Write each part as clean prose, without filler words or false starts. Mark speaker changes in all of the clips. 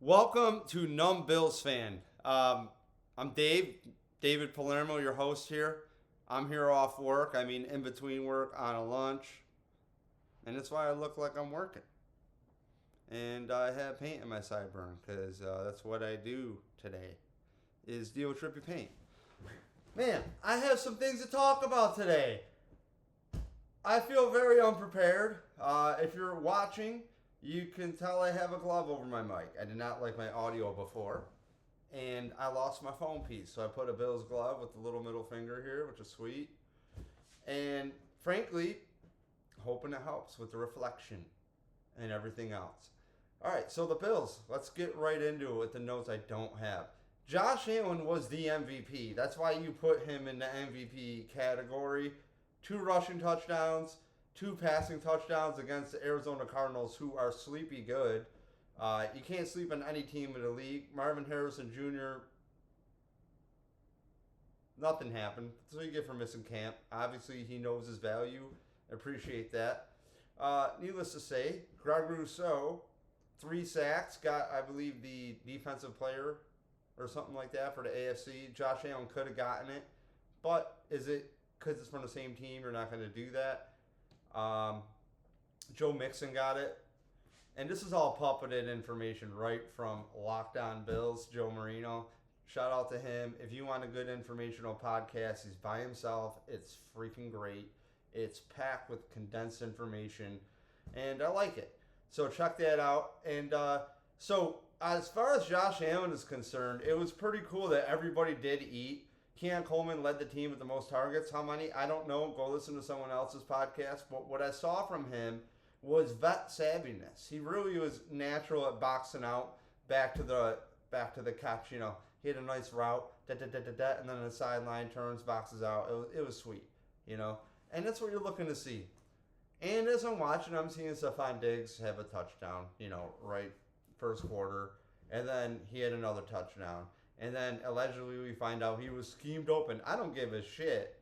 Speaker 1: Welcome to Numb Bills Fan. I'm David Palermo, your host here. I'm here off work. I mean, in between work, on a lunch. And that's why I look like I'm working. And I have paint in my sideburn because that's what I do today is deal with trippy paint. Man, I have some things to talk about today. I feel very unprepared. If you're watching, you can tell I have a glove over my mic. I did not like my audio before. And I lost my phone piece. So I put a Bills glove with the little middle finger here, which is sweet. And frankly, hoping it helps with the reflection and everything else. All right, so the Bills. Let's get right into it with the notes I don't have. Josh Allen was the MVP. That's why you put him in the MVP category. 2 rushing touchdowns, 2 passing touchdowns against the Arizona Cardinals, who are sleepy good. You can't sleep on any team in the league. Marvin Harrison Jr., nothing happened. That's what you get for missing camp. Obviously, he knows his value. Appreciate that. Needless to say, Greg Rousseau, 3 sacks, got, I believe, the defensive player or something like that for the AFC. Josh Allen could have gotten it, but is it because it's from the same team you're not going to do that? Joe Mixon got it. And this is all puppeted information right from Locked On Bills, Joe Marino. Shout out to him. If you want a good informational podcast, he's by himself. It's freaking great. It's packed with condensed information, and I like it. So check that out. And so as far as Josh Allen is concerned, it was pretty cool that everybody did eat. Keon Coleman led the team with the most targets. How many? I don't know. Go listen to someone else's podcast. But what I saw from him was vet savviness. He really was natural at boxing out back to the catch. You know, he had a nice route, and then on the sideline turns, boxes out. It was sweet, you know. And that's what you're looking to see. And as I'm watching, I'm seeing Stephon Diggs have a touchdown, you know, right first quarter, and then he had another touchdown. And then allegedly we find out he was schemed open. I don't give a shit.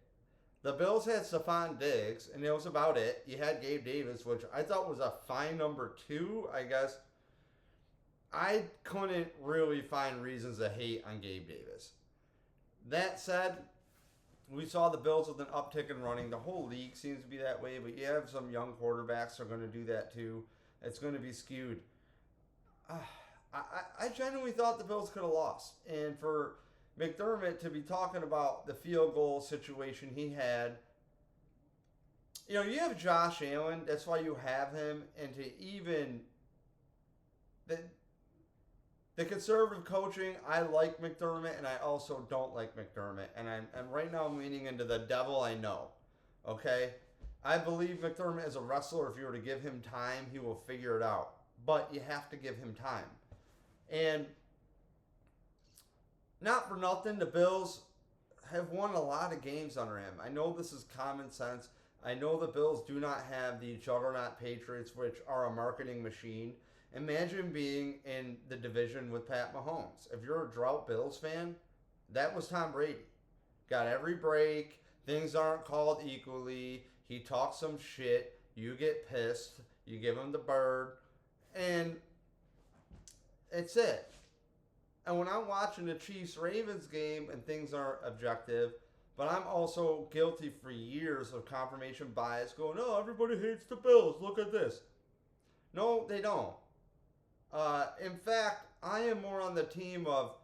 Speaker 1: The Bills had Stephon Diggs, and it was about it. You had Gabe Davis, which I thought was a fine number 2, I guess. I couldn't really find reasons to hate on Gabe Davis. That said, we saw the Bills with an uptick in running. The whole league seems to be that way, but you have some young quarterbacks that are going to do that too. It's going to be skewed. I genuinely thought the Bills could have lost. And for McDermott to be talking about the field goal situation he had, you know, you have Josh Allen. That's why you have him. And to even the conservative coaching, I like McDermott, and I also don't like McDermott. And right now I'm leaning into the devil I know. Okay? I believe McDermott is a wrestler. If you were to give him time, he will figure it out. But you have to give him time. And not for nothing, the Bills have won a lot of games under him. I know this is common sense. I know the Bills do not have the juggernaut Patriots, which are a marketing machine. Imagine being in the division with Pat Mahomes. If you're a drought Bills fan, that was Tom Brady. Got every break. Things aren't called equally. He talks some shit. You get pissed. You give him the bird. And it's it. And when I'm watching the Chiefs-Ravens game and things aren't objective, but I'm also guilty for years of confirmation bias going, no, everybody hates the Bills. Look at this. No, they don't. In fact, I am more on the team of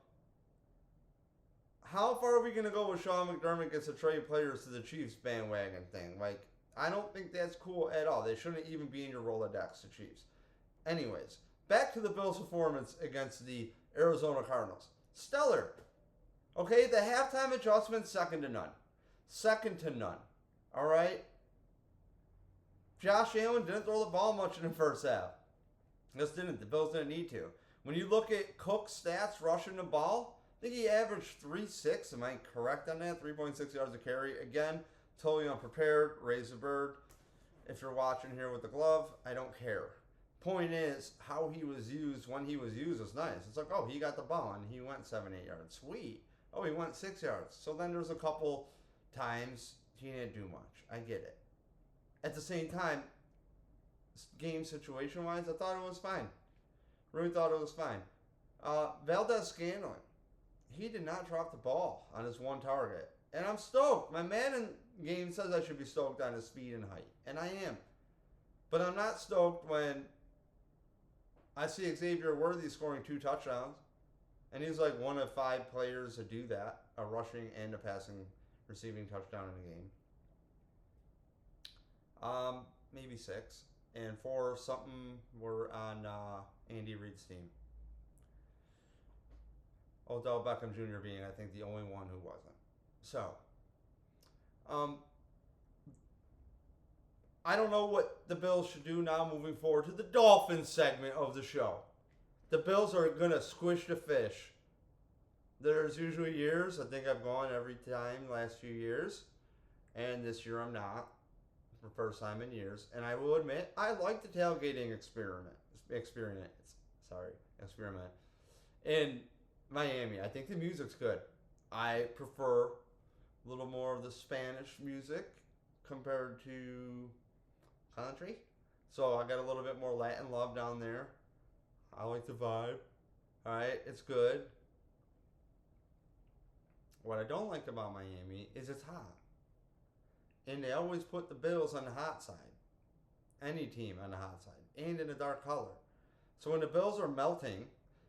Speaker 1: how far are we going to go with Sean McDermott gets to trade players to the Chiefs bandwagon thing? Like, I don't think that's cool at all. They shouldn't even be in your Rolodex, the Chiefs. Anyways, back to the Bills' performance against the Arizona Cardinals. Stellar. Okay, the halftime adjustment, second to none. Second to none. All right? Josh Allen didn't throw the ball much in the first half. Just didn't. The Bills didn't need to. When you look at Cook's stats rushing the ball, I think he averaged 3.6. Am I correct on that? 3.6 yards a carry. Again, totally unprepared. Raise the bird. If you're watching here with the glove, I don't care. Point is, how he was used when he was used was nice. It's like, oh, he got the ball and he went 7-8 yards. Sweet. Oh, he went 6 yards. So then there's a couple times he didn't do much. I get it. At the same time, game situation-wise, I thought it was fine. Really thought it was fine. Valdez-Scantling, he did not drop the ball on his one target. And I'm stoked. My Madden game says I should be stoked on his speed and height. And I am. But I'm not stoked when I see Xavier Worthy scoring 2 touchdowns. And he's like one of 5 players to do that. A rushing and a passing, receiving touchdown in a game. Maybe 6. And 4 something were on Andy Reid's team. Odell Beckham Jr. being, I think, the only one who wasn't. So, I don't know what the Bills should do now moving forward to the Dolphins segment of the show. The Bills are going to squish the fish. There's usually years, I think I've gone every time last few years, and this year I'm not, for the first time in years. And I will admit, I like the tailgating experiment in Miami. I think the music's good. I prefer a little more of the Spanish music compared to country. So I got a little bit more Latin love down there. I like the vibe. Alright, it's good. What I don't like about Miami is it's hot. And they always put the Bills on the hot side. Any team on the hot side. And in a dark color. So when the Bills are melting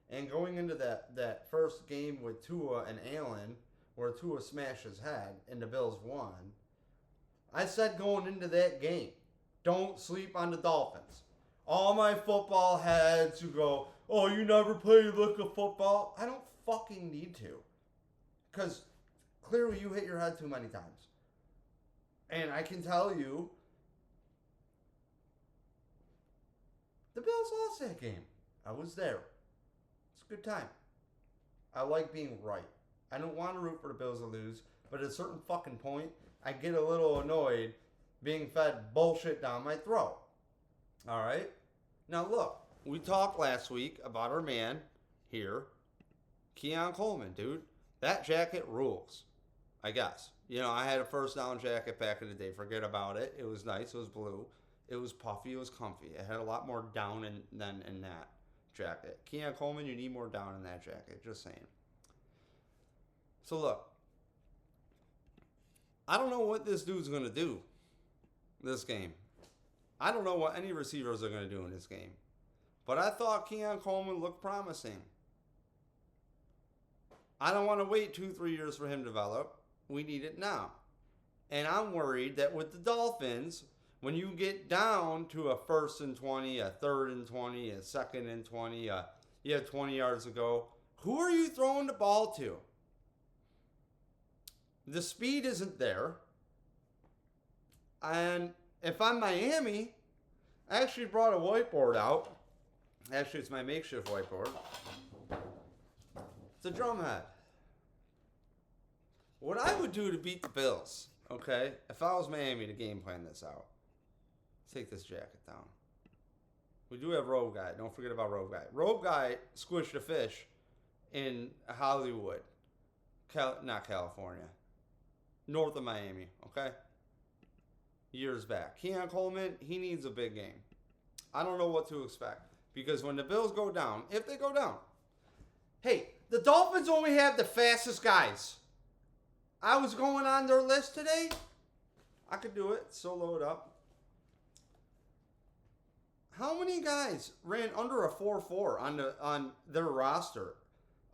Speaker 1: and going into that first game with Tua and Allen, where Tua smashed his head and the Bills won, I said going into that game, don't sleep on the Dolphins. All my football heads who go, oh, you never played look of football. I don't fucking need to. Because clearly you hit your head too many times. And I can tell you, the Bills lost that game. I was there. It's a good time. I like being right. I don't want to root for the Bills to lose, but at a certain fucking point, I get a little annoyed being fed bullshit down my throat. Alright? Now look, we talked last week about our man here, Keon Coleman, dude. That jacket rules, I guess. You know, I had a first down jacket back in the day. Forget about it. It was nice. It was blue. It was puffy. It was comfy. It had a lot more down than in that jacket. Keon Coleman, you need more down in that jacket. Just saying. So look, I don't know what this dude's going to do this game. I don't know what any receivers are going to do in this game. But I thought Keon Coleman looked promising. I don't want to wait 2-3 years for him to develop. We need it now. And I'm worried that with the Dolphins, when you get down to a 1st and 20, a 3rd and 20, a 2nd and 20, you have 20 yards to go, who are you throwing the ball to? The speed isn't there. And if I'm Miami, I actually brought a whiteboard out. Actually, it's my makeshift whiteboard. It's a drum head. What I would do to beat the Bills, okay, if I was Miami to game plan this out, take this jacket down. We do have Robe Guy. Don't forget about Robe Guy. Robe Guy squished a fish in Hollywood. Not California. North of Miami, okay? Years back. Keon Coleman, he needs a big game. I don't know what to expect. Because when the Bills go down, if they go down, hey, the Dolphins only have the fastest guys. I was going on their list today. I could do it. Solo it up. How many guys ran under a 4.4 on their roster?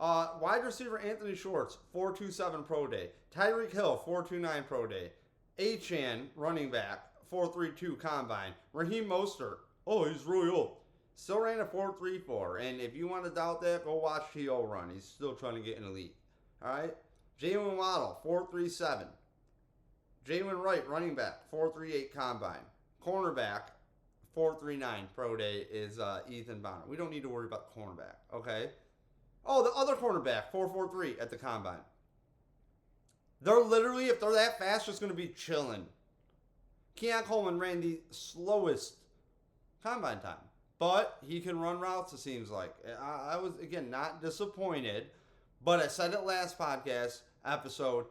Speaker 1: Wide receiver Anthony Schwartz, 4.27 pro day. Tyreek Hill, 4.29 pro day. Achane, running back, 4.32 combine. Raheem Mostert, oh, he's really old. Still ran a 4.34. And if you want to doubt that, go watch T.O. run. He's still trying to get an elite. All right? Jalen Waddle, 4.37. Jalen Wright, running back, 4.38 combine. Cornerback, 4.39 pro day is Ethan Bonner. We don't need to worry about the cornerback, okay? Oh, the other cornerback, 4.43 at the combine. They're literally, if they're that fast, just going to be chilling. Keon Coleman ran the slowest combine time. But he can run routes, it seems like. I was, again, not disappointed. But I said it last podcast episode.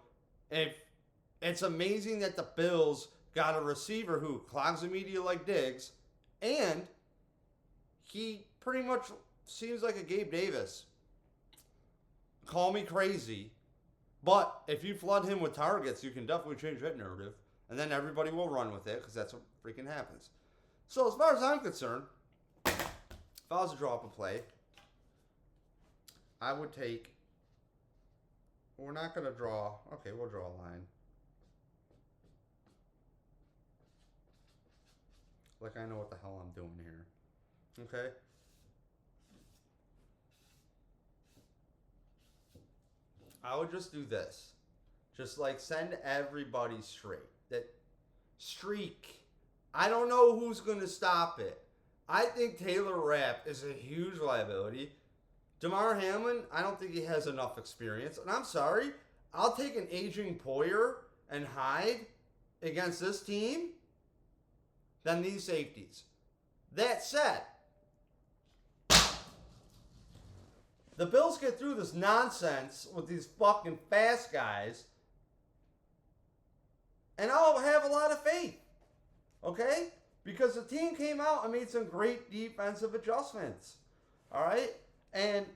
Speaker 1: It's amazing that the Bills got a receiver who clogs the media like Diggs. And he pretty much seems like a Gabe Davis. call me crazy, but if you flood him with targets, you can definitely change that narrative. And then everybody will run with it because that's what freaking happens. So as far as I'm concerned, if I was to draw up a play, I would take... We're not going to draw... Okay, we'll draw a line. Like I know what the hell I'm doing here. Okay? I would just do this. Just like send everybody straight. That streak. I don't know who's going to stop it. I think Taylor Rapp is a huge liability. Damar Hamlin, I don't think he has enough experience. And I'm sorry, I'll take an aging Poyer and Hyde against this team than these safeties. That said, the Bills get through this nonsense with these fucking fast guys, and I'll have a lot of faith. Okay? Because the team came out and made some great defensive adjustments. All right? And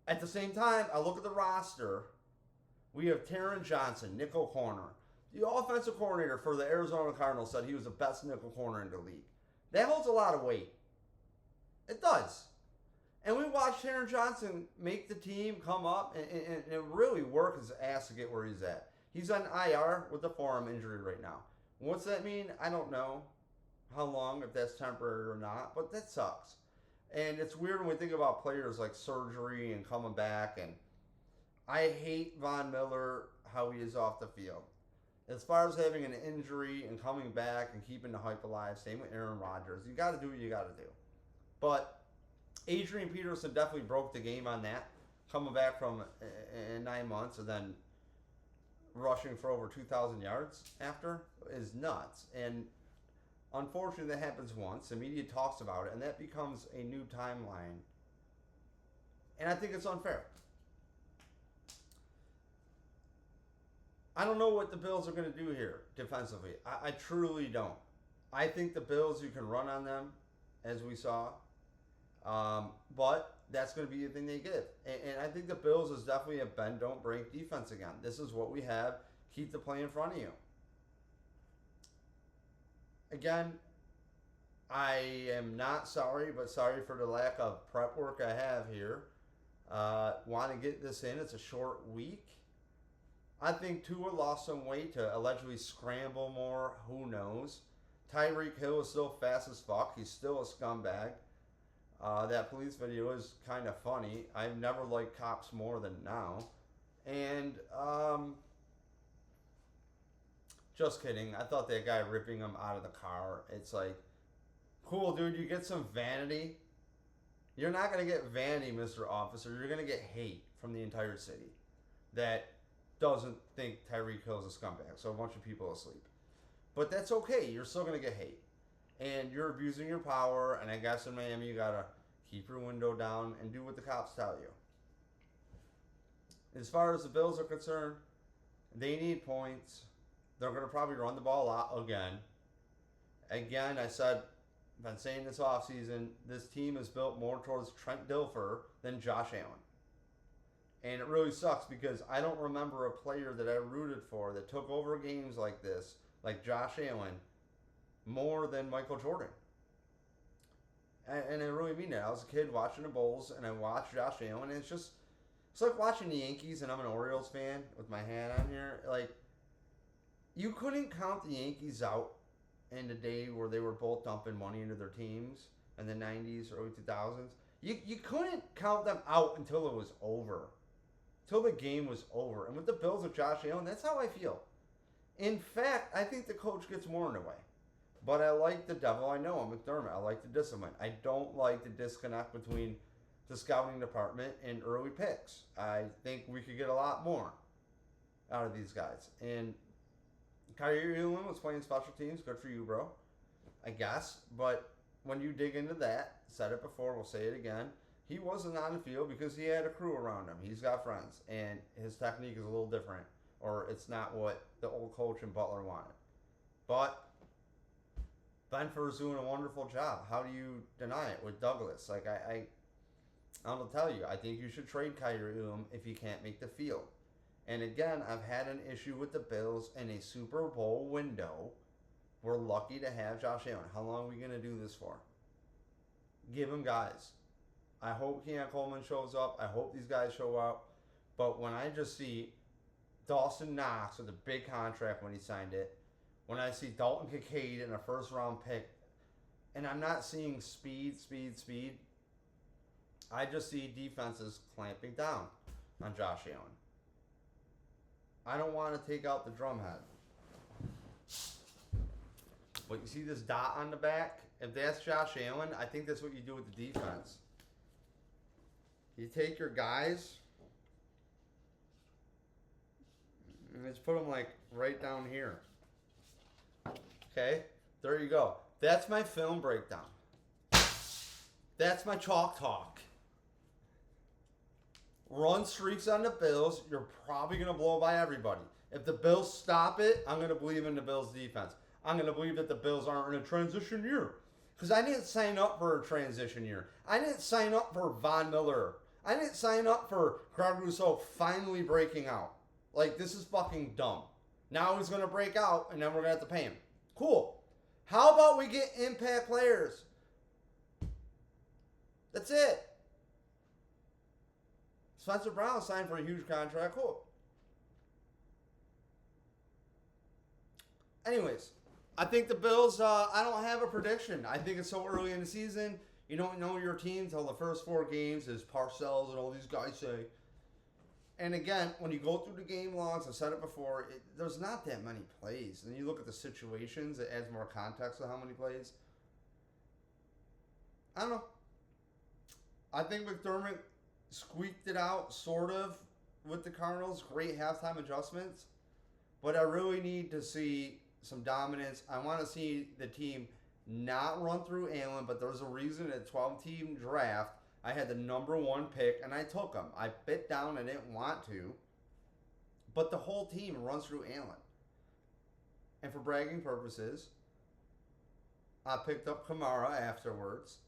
Speaker 1: at the same time, I look at the roster. We have Taron Johnson, nickel corner. The offensive coordinator for the Arizona Cardinals said he was the best nickel corner in the league. That holds a lot of weight. It does. And we watched Taron Johnson make the team come up and really work his ass to get where he's at. He's on IR with a forearm injury right now. What's that mean? I don't know how long, if that's temporary or not, but that sucks. And it's weird when we think about players like surgery and coming back. And I hate Von Miller, how he is off the field. As far as having an injury and coming back and keeping the hype alive, same with Aaron Rodgers. You got to do what you got to do. But Adrian Peterson definitely broke the game on that, coming back from in 9 months and then rushing for over 2,000 yards after is nuts. And unfortunately, that happens once. The media talks about it, and that becomes a new timeline. And I think it's unfair. I don't know what the Bills are going to do here defensively. I truly don't. I think the Bills, you can run on them, as we saw. But that's going to be the thing they give. And I think the Bills is definitely a bend, don't break defense again. This is what we have. Keep the play in front of you. Again, I am not sorry, but sorry for the lack of prep work I have here. Want to get this in. It's a short week. I think Tua lost some weight to allegedly scramble more. Who knows? Tyreek Hill is still fast as fuck. He's still a scumbag. That police video is kind of funny. I've never liked cops more than now. And, just kidding. I thought that guy ripping him out of the car, it's like, cool, dude, you get some vanity. You're not going to get vanity, Mr. Officer. You're going to get hate from the entire city that doesn't think Tyreek Hill is a scumbag. So a bunch of people asleep. But that's okay. You're still going to get hate. And you're abusing your power, and I guess in Miami you gotta keep your window down and do what the cops tell you. As far as the Bills are concerned, they need points. They're gonna probably run the ball a lot again. Again, I said, I've been saying this offseason, this team is built more towards Trent Dilfer than Josh Allen. And it really sucks because I don't remember a player that I rooted for that took over games like this, like Josh Allen, more than Michael Jordan. And I really mean that. I was a kid watching the Bulls, and I watched Josh Allen, and it's like watching the Yankees, and I'm an Orioles fan with my hat on here. Like, you couldn't count the Yankees out in the day where they were both dumping money into their teams in the 90s, early 2000s. You couldn't count them out until it was over. Until the game was over. And with the Bills with Josh Allen, that's how I feel. In fact, I think the coach gets more in the way. But I like the devil I know, McDermott. I like the discipline. I don't like the disconnect between the scouting department and early picks. I think we could get a lot more out of these guys. And Kyrie Irving was playing special teams. Good for you, bro. I guess. But when you dig into that, said it before, we'll say it again, he wasn't on the field because he had a crew around him. He's got friends. And his technique is a little different. Or it's not what the old coach and Butler wanted. But Benford's doing a wonderful job. How do you deny it with Douglas? Like, I I'm going to tell you, I think you should trade Kyrie Elam if you can't make the field. And again, I've had an issue with the Bills in a Super Bowl window. We're lucky to have Josh Allen. How long are we going to do this for? Give him guys. I hope Keon Coleman shows up. I hope these guys show up. But when I just see Dawson Knox with a big contract when he signed it, when I see Dalton Kincaid in a first-round pick, and I'm not seeing speed, I just see defenses clamping down on Josh Allen. I don't want to take out the drumhead. But you see this dot on the back? If that's Josh Allen, I think that's what you do with the defense. You take your guys and just put them like right down here. Okay? There you go. That's my film breakdown. That's my chalk talk. Run streaks on the Bills, you're probably going to blow by everybody. If the Bills stop it, I'm going to believe in the Bills defense. I'm going to believe that the Bills aren't in a transition year. Because I didn't sign up for a transition year. I didn't sign up for Von Miller. I didn't sign up for Greg Rousseau finally breaking out. Like, this is fucking dumb. Now he's going to break out, and then we're going to have to pay him. Cool. How about we get impact players? That's it. Spencer Brown signed for a huge contract. Cool. Anyways, I think the Bills, I don't have a prediction. I think it's so early in the season. You don't know your team until the first 4 games, as Parcells and all these guys say. And again, when you go through the game logs, I've said it before, there's not that many plays. And you look at the situations, it adds more context to how many plays. I don't know. I think McDermott squeaked it out, sort of, with the Cardinals. Great halftime adjustments. But I really need to see some dominance. I want to see the team not run through Allen, but there's a reason at 12-team draft, I had the number 1 pick, and I took him. I bit down, I didn't want to. But the whole team runs through Allen. And for bragging purposes, I picked up Kamara afterwards.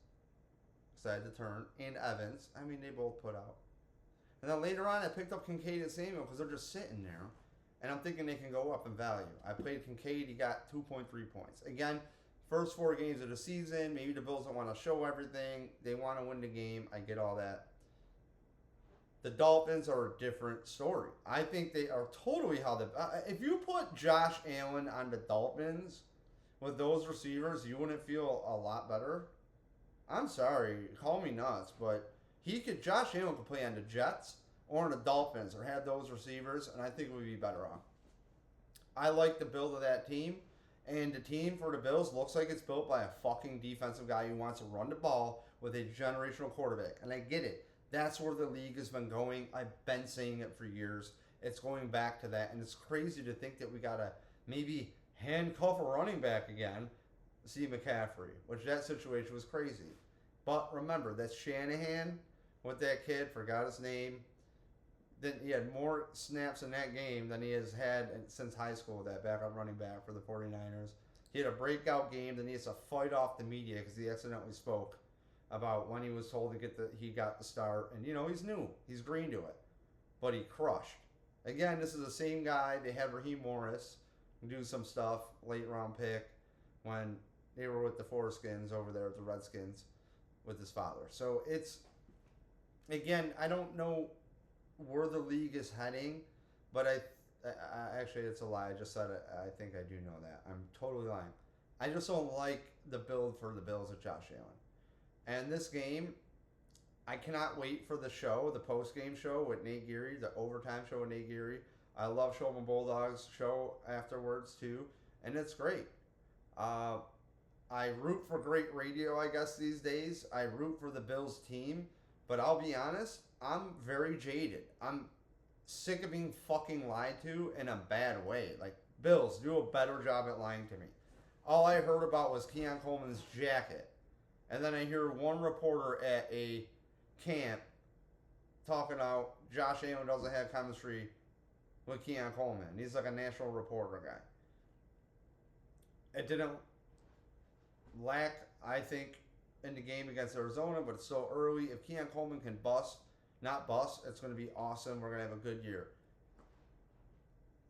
Speaker 1: Because I had to turn. And Evans. I mean, they both put out. And then later on, I picked up Kincaid and Samuel because they're just sitting there. And I'm thinking they can go up in value. I played Kincaid. He got 2.3 points. Again, first 4 games of the season. Maybe the Bills don't want to show everything. They want to win the game. I get all that. The Dolphins are a different story. I think they are totally how the... if you put Josh Allen on the Dolphins with those receivers, you wouldn't feel a lot better. I'm sorry. Call me nuts, but Josh Allen could play on the Jets or on the Dolphins or have those receivers, and I think we'd be better off. I like the build of that team. And the team for the Bills looks like it's built by a fucking defensive guy who wants to run the ball with a generational quarterback. And I get it. That's where the league has been going. I've been saying it for years. It's going back to that. And it's crazy to think that we got to maybe handcuff a running back again, Steve McCaffrey, which that situation was crazy. But remember, that's Shanahan with that kid, forgot his name. Then he had more snaps in that game than he has had since high school, that backup running back for the 49ers. He had a breakout game, then he has to fight off the media because he accidentally spoke about when he was told to he got the start. And, he's new. He's green to it. But he crushed. Again, this is the same guy. They had Raheem Morris do some stuff, late round pick, when they were with the Foreskins over there at the Redskins with his father. So it's, again, I don't know where the league is heading, but I actually, it's a lie. I just said it. I think I do know that. I'm totally lying. I just don't like the build for the Bills with Josh Allen. And this game, I cannot wait for the show, the post-game show with Nate Geary, the overtime show with Nate Geary. I love Showman Bulldogs show afterwards, too, and it's great. I root for great radio, I guess, these days. I root for the Bills team, but I'll be honest, I'm very jaded. I'm sick of being fucking lied to in a bad way. Like, Bills, do a better job at lying to me. All I heard about was Keon Coleman's jacket. And then I hear one reporter at a camp talking about Josh Allen doesn't have chemistry with Keon Coleman. He's like a national reporter guy. It didn't lack, I think, in the game against Arizona, but it's still early. If Keon Coleman can not bust, it's going to be awesome. We're going to have a good year.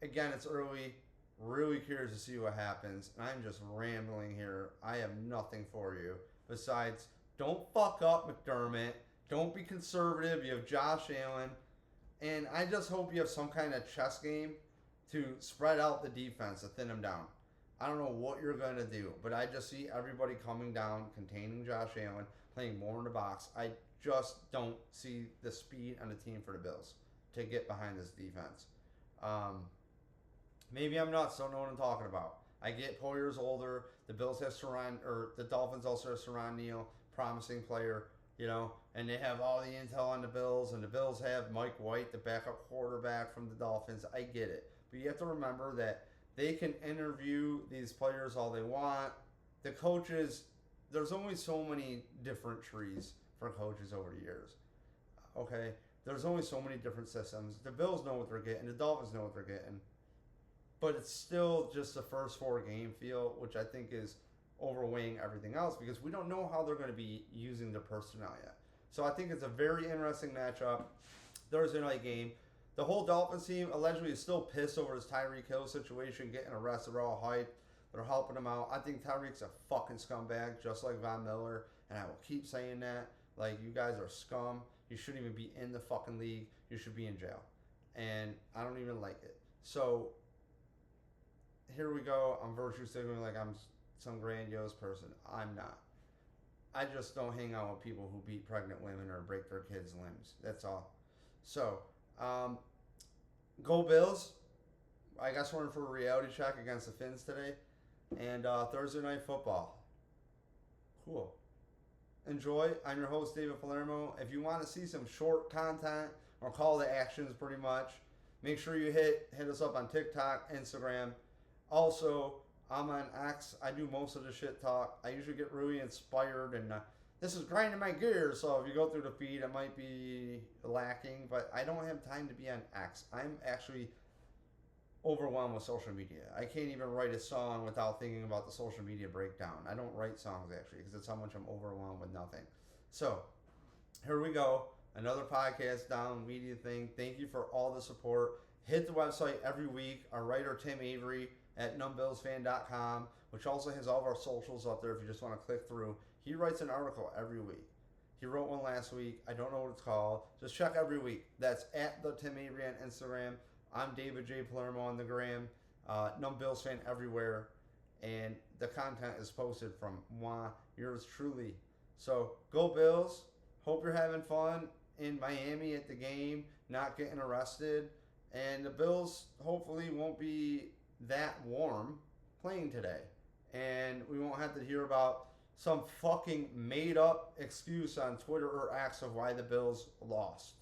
Speaker 1: Again, it's early. Really curious to see what happens. And I'm just rambling here. I have nothing for you besides don't fuck up, McDermott. Don't be conservative. You have Josh Allen. And I just hope you have some kind of chess game to spread out the defense, to thin them down. I don't know what you're going to do, but I just see everybody coming down, containing Josh Allen, playing more in the box. I just don't see the speed on the team for the Bills to get behind this defense. Maybe I'm nuts, don't know what I'm talking about. I get Poyer's older. The Bills have the Dolphins also have Phins Neal, promising player, and they have all the intel on the Bills, and the Bills have Mike White, the backup quarterback from the Dolphins. I get it. But you have to remember that they can interview these players all they want. The coaches, there's only so many different trees for coaches over the years. Okay? There's only so many different systems. The Bills know what they're getting. The Dolphins know what they're getting. But it's still just the first 4 game feel, which I think is overweighing everything else because we don't know how they're going to be using their personnel yet. So I think it's a very interesting matchup. Thursday night game. The whole Dolphins team allegedly is still pissed over this Tyreek Hill situation, getting arrested. They're all hyped. They're helping him out. I think Tyreek's a fucking scumbag, just like Von Miller. And I will keep saying that. Like, you guys are scum. You shouldn't even be in the fucking league. You should be in jail. And I don't even like it. So, here we go. I'm virtue signaling like I'm some grandiose person. I'm not. I just don't hang out with people who beat pregnant women or break their kids' limbs. That's all. So, go Bills. I guess we're in for a reality check against the Phins today. And Thursday night football. Cool. Enjoy. I'm your host, David Palermo. If you want to see some short content or call to actions pretty much, make sure you hit us up on TikTok, Instagram. Also, I'm on X. I do most of the shit talk. I usually get really inspired, and this is grinding my gears. So if you go through the feed, it might be lacking, but I don't have time to be on X. I'm actually overwhelmed with social media. I can't even write a song without thinking about the social media breakdown. I don't write songs actually because it's how much I'm overwhelmed with nothing. So here we go. Another podcast down, media thing. Thank you for all the support. Hit the website every week. Our writer Tim Avery at numbillsfan.com, which also has all of our socials up there if you just want to click through. He writes an article every week. He wrote one last week. I don't know what it's called. Just check every week. That's at the Tim Avery on Instagram. I'm David J. Palermo on the gram. Bills fan everywhere. And the content is posted from moi, yours truly. So go Bills. Hope you're having fun in Miami at the game, not getting arrested. And the Bills hopefully won't be that warm playing today. And we won't have to hear about some fucking made up excuse on Twitter or X of why the Bills lost.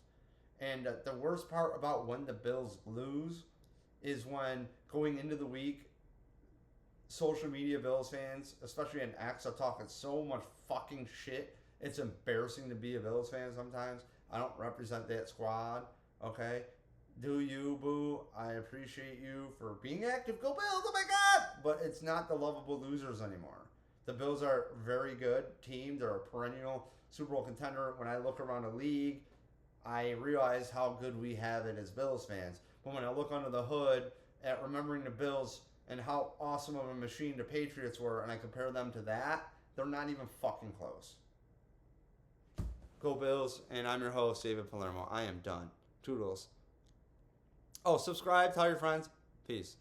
Speaker 1: And the worst part about when the Bills lose is when going into the week, social media Bills fans, especially on X, are talking so much fucking shit. It's embarrassing to be a Bills fan sometimes. I don't represent that squad, okay? Do you, boo? I appreciate you for being active. Go Bills, oh my God! But it's not the lovable losers anymore. The Bills are a very good team. They're a perennial Super Bowl contender. When I look around the league, I realize how good we have it as Bills fans. But when I look under the hood at remembering the Bills and how awesome of a machine the Patriots were, and I compare them to that, they're not even fucking close. Go Bills, and I'm your host, David Palermo. I am done. Toodles. Oh, subscribe, tell your friends. Peace.